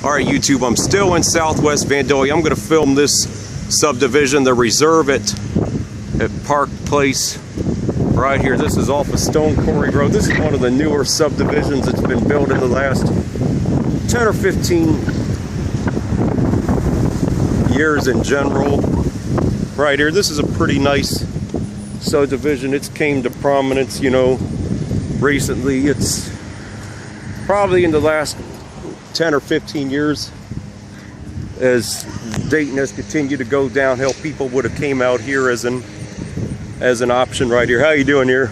Alright YouTube, I'm still in Southwest Vandalia. I'm going to film this subdivision, the reserve at Park Place right here. This is off of Stonequarry Road. This is one of the newer subdivisions that's been built in the last 10 or 15 years in general. Right here, this is a pretty nice subdivision. It's came to prominence, you know, recently. It's probably in the last 10 or 15 years, as Dayton has continued to go downhill, people would have came out here as an option right here. How you doing here?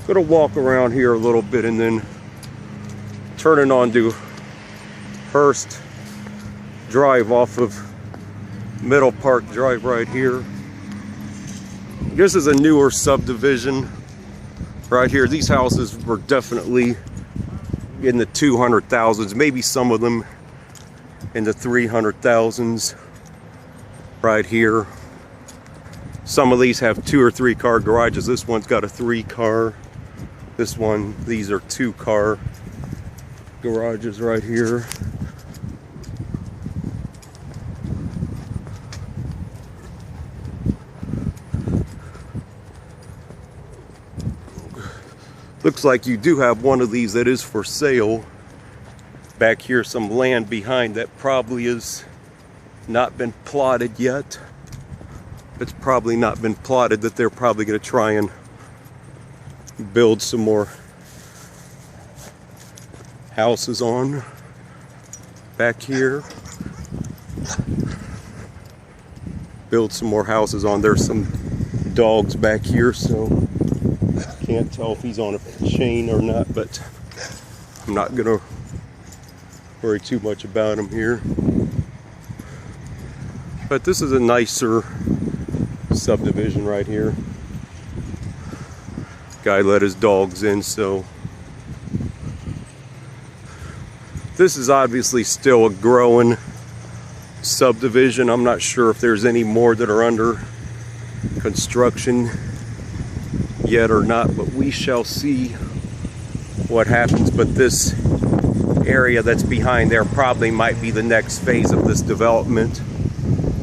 Gonna walk around here a little bit and then turning onto Hurst Drive off of Middle Park Drive right here. This is a newer subdivision right here. These houses were definitely in the 200,000s, maybe some of them in the 300,000s right here. Some of these have 2 or 3 car garages. This one's got a 3 car. This one, these are 2 car garages right here. Looks like you do have one of these that is for sale. Back here, some land behind that probably has not been plotted yet. It's probably not been plotted, that they're probably going to try and build some more houses on back here. Build some more houses on. There's some dogs back here, so can't tell if he's on a chain or not, but I'm not gonna worry too much about him here. But this is a nicer subdivision right here. Guy let his dogs in, so this is obviously still a growing subdivision. I'm not sure if there's any more that are under construction yet or not, but we shall see what happens. But this area that's behind there probably might be the next phase of this development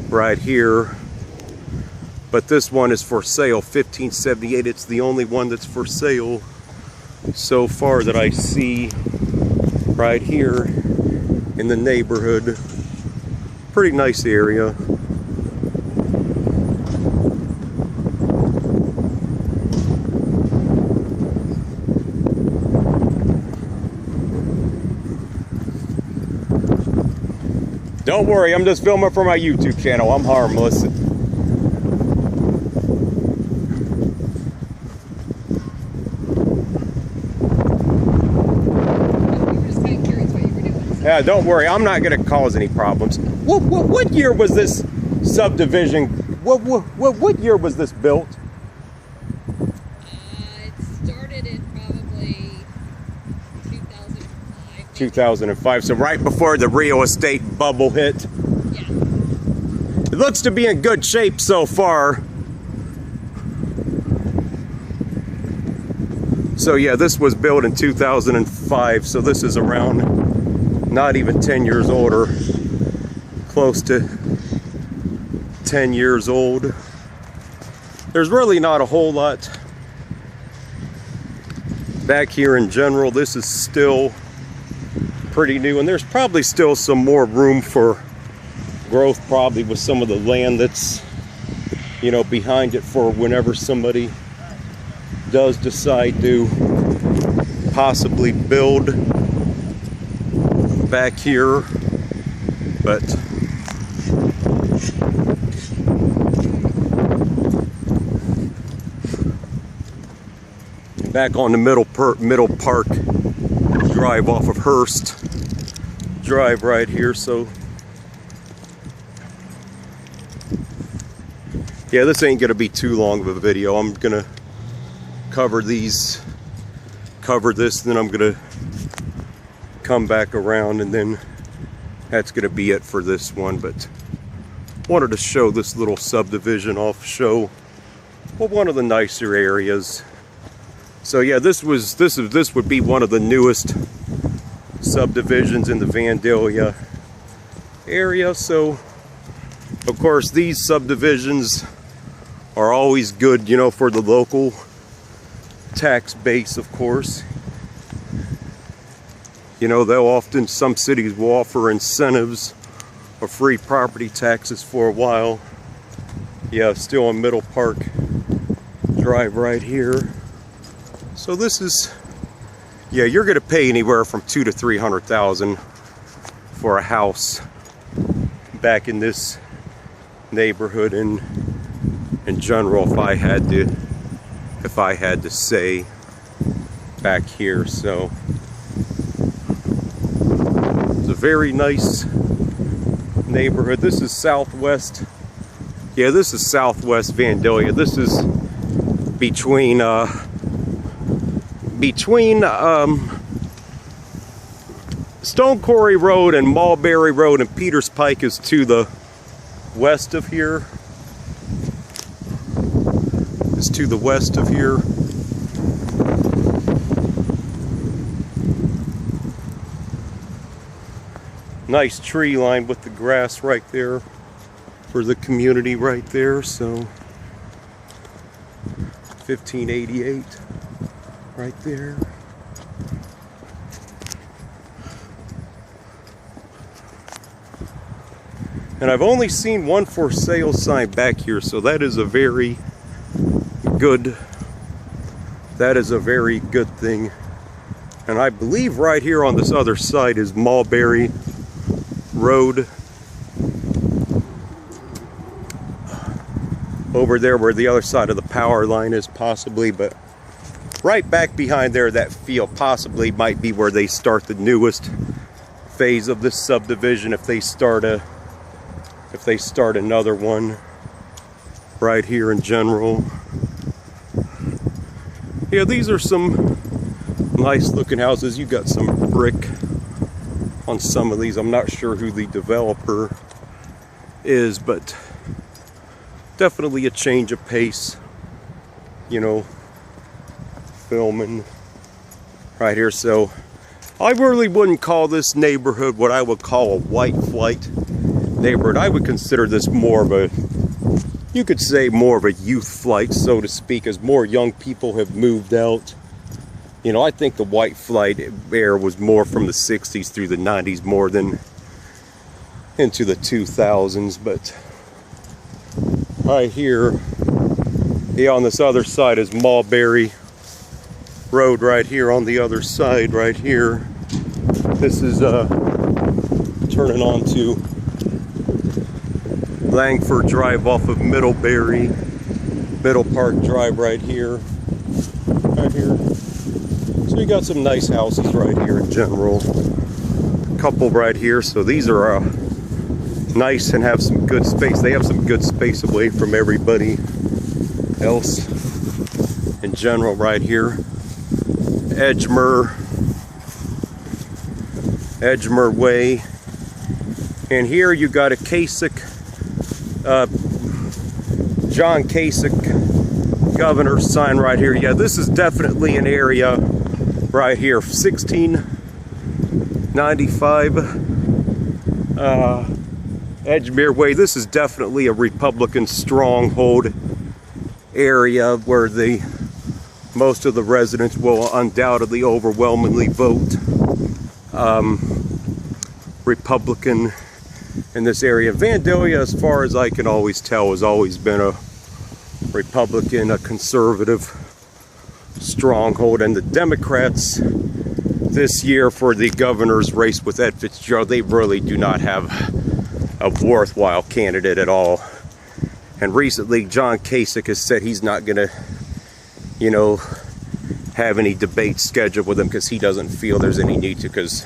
right here. But this one is for sale, 1578. It's the only one that's for sale so far that I see right here in the neighborhood. Pretty nice area. Don't worry, I'm just filming for my YouTube channel. I'm harmless. Yeah, don't worry, I'm not going to cause any problems. What year was this subdivision? What year was this built? It started in probably 2005. 2005, so right before the real estate bubble hit. Yeah. It looks to be in good shape so far. So yeah, this was built in 2005, so this is around not even 10 years old, or close to 10 years old. There's really not a whole lot back here in general. This is still pretty new, and there's probably still some more room for growth, probably with some of the land that's, you know, behind it, for whenever somebody does decide to possibly build back here. But back on the Middle Park Drive off of Hurst Drive right here. So yeah, this ain't gonna be too long of a video. I'm gonna cover this, then I'm gonna come back around, and then that's gonna be it for this one. But wanted to show this little subdivision off, show one of the nicer areas So yeah, this would be one of the newest subdivisions in the Vandalia area. So of course these subdivisions are always good, you know, for the local tax base, of course. You know, some cities will offer incentives or free property taxes for a while. Yeah, still on Middle Park Drive right here. So this is, yeah, you're gonna pay anywhere from $200,000 to $300,000 for a house back in this neighborhood in general, if I had to say, back here. So it's a very nice neighborhood. This is Southwest. Yeah, this is Southwest Vandalia. This is between Stonequarry Road and Mulberry Road, and Peters Pike is to the west of here. Is to the west of here. Nice tree line with the grass right there for the community right there. So 1588 right there. And I've only seen one for sale sign back here, so that is a very good thing. And I believe right here on this other side is Mulberry Road. Over there where the other side of the power line is, possibly, but right back behind there, that field possibly might be where they start the newest phase of this subdivision, if they start another one right here in general. Yeah, these are some nice looking houses. You got some brick on some of these. I'm not sure who the developer is, but definitely a change of pace, you know, filming right here. So I really wouldn't call this neighborhood what I would call a white flight neighborhood. I would consider this more of a, you could say more of a youth flight, so to speak, as more young people have moved out. You know, I think the white flight era was more from the 60s through the 90s more than into the 2000s. But right here, yeah, on this other side is Mulberry Road right here on the other side right here. This is turning on to Langford Drive off of Middle Park Drive right here. So you got some nice houses right here in general. A couple right here. So these are nice and have some good space. They have some good space away from everybody else in general right here. Edgemer Way. And here you got a John Kasich governor's sign right here. Yeah, this is definitely an area right here, 1695 Edgemer Way. This is definitely a Republican stronghold area where most of the residents will undoubtedly overwhelmingly vote Republican in this area. Vandalia, as far as I can always tell, has always been a Republican, a conservative stronghold. And the Democrats this year for the governor's race with Ed Fitzgerald, they really do not have a worthwhile candidate at all. And recently John Kasich has said he's not gonna, you know, have any debates scheduled with him because he doesn't feel there's any need to, because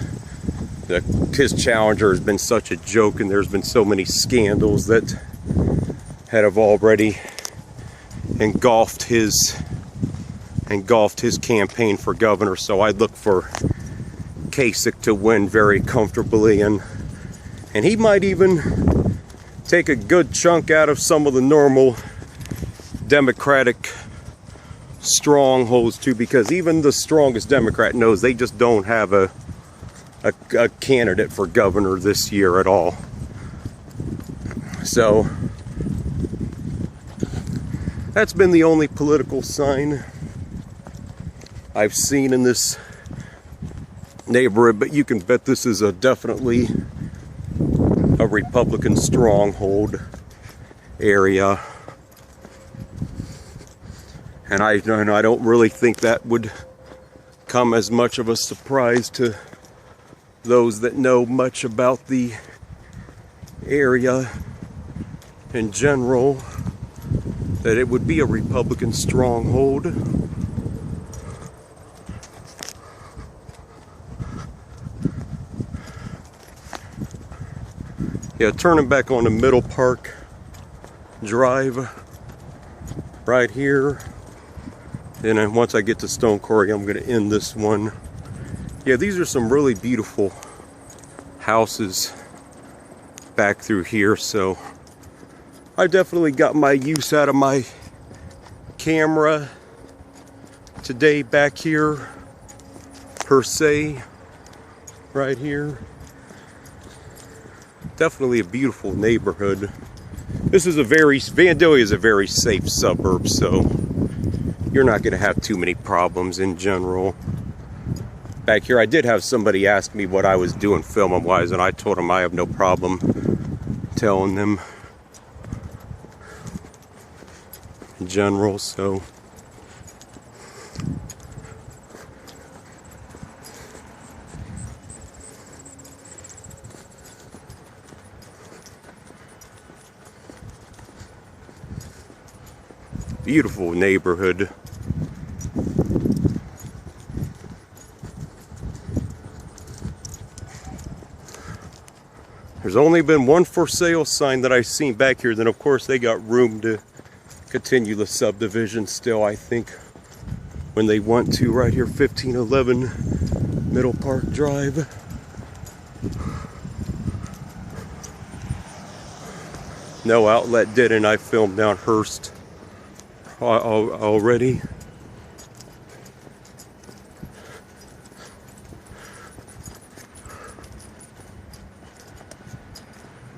his challenger has been such a joke, and there's been so many scandals that have already engulfed his campaign for governor. So I look for Kasich to win very comfortably, and he might even take a good chunk out of some of the normal Democratic strongholds too, because even the strongest Democrat knows they just don't have a candidate for governor this year at all. So that's been the only political sign I've seen in this neighborhood, but you can bet this is definitely a Republican stronghold area. And I don't really think that would come as much of a surprise to those that know much about the area in general, that it would be a Republican stronghold. Yeah, turning back on the Middle Park Drive right here. And then once I get to Stonequarry, I'm going to end this one. Yeah, these are some really beautiful houses back through here. So I definitely got my use out of my camera today back here, per se, right here. Definitely a beautiful neighborhood. Vandalia is a very safe suburb, so you're not going to have too many problems in general. Back here, I did have somebody ask me what I was doing filming wise, and I told them I have no problem telling them in general, so. Beautiful neighborhood. There's only been one for sale sign that I've seen back here. Then of course they got room to continue the subdivision still, I think, when they want to. Right here, 1511 Middle Park Drive. No outlet did, and I filmed down Hearst already.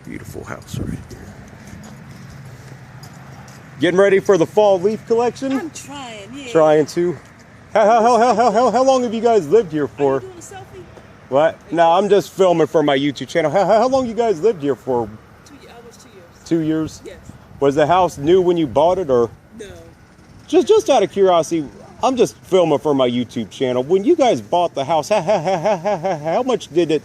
Beautiful house right here. Getting ready for the fall leaf collection? I'm trying, yeah. Trying to. How long have you guys lived here for? Are you doing a selfie? What? No, I'm just filming for my YouTube channel. How long you guys lived here for? 2 years. I was 2 years. 2 years? Yes. Was the house new when you bought it, or? No. Just out of curiosity, I'm just filming for my YouTube channel. When you guys bought the house, how much did it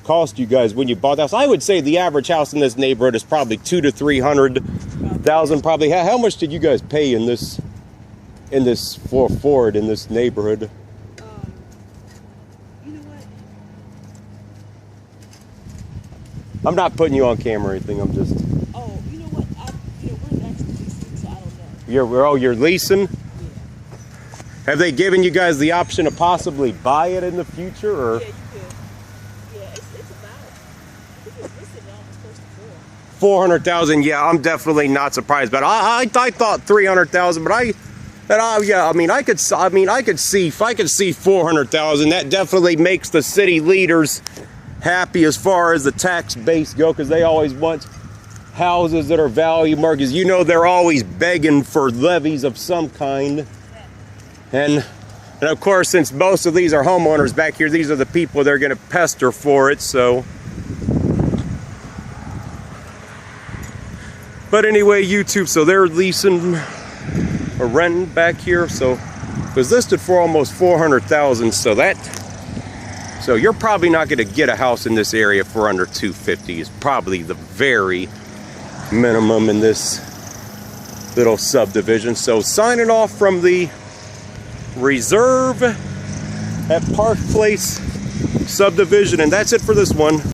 cost you guys when you bought the house? I would say the average house in this neighborhood is probably $200,000 to $300,000. Probably. How much did you guys pay in this for it in this neighborhood? You know what? I'm not putting you on camera or anything. I'm just. Oh, you know what? We're actually leasing, so I don't know. You're leasing? Yeah. Have they given you guys the option to possibly buy it in the future, or? Yeah, you could. Yeah, it's about. I think it's listed almost close to 400,000. Yeah, I'm definitely not surprised. But I thought 300,000. But I could see 400,000. That definitely makes the city leaders happy as far as the tax base go, because they always want houses that are value markets. You know, they're always begging for levies of some kind. And of course, since most of these are homeowners back here, these are the people they're going to pester for it. So, but anyway, YouTube. So they're leasing or renting back here. So it was listed for almost 400,000. So you're probably not going to get a house in this area for under 250. Is probably the very minimum in this little subdivision. So signing off from the Reserve at Park Place subdivision, and that's it for this one.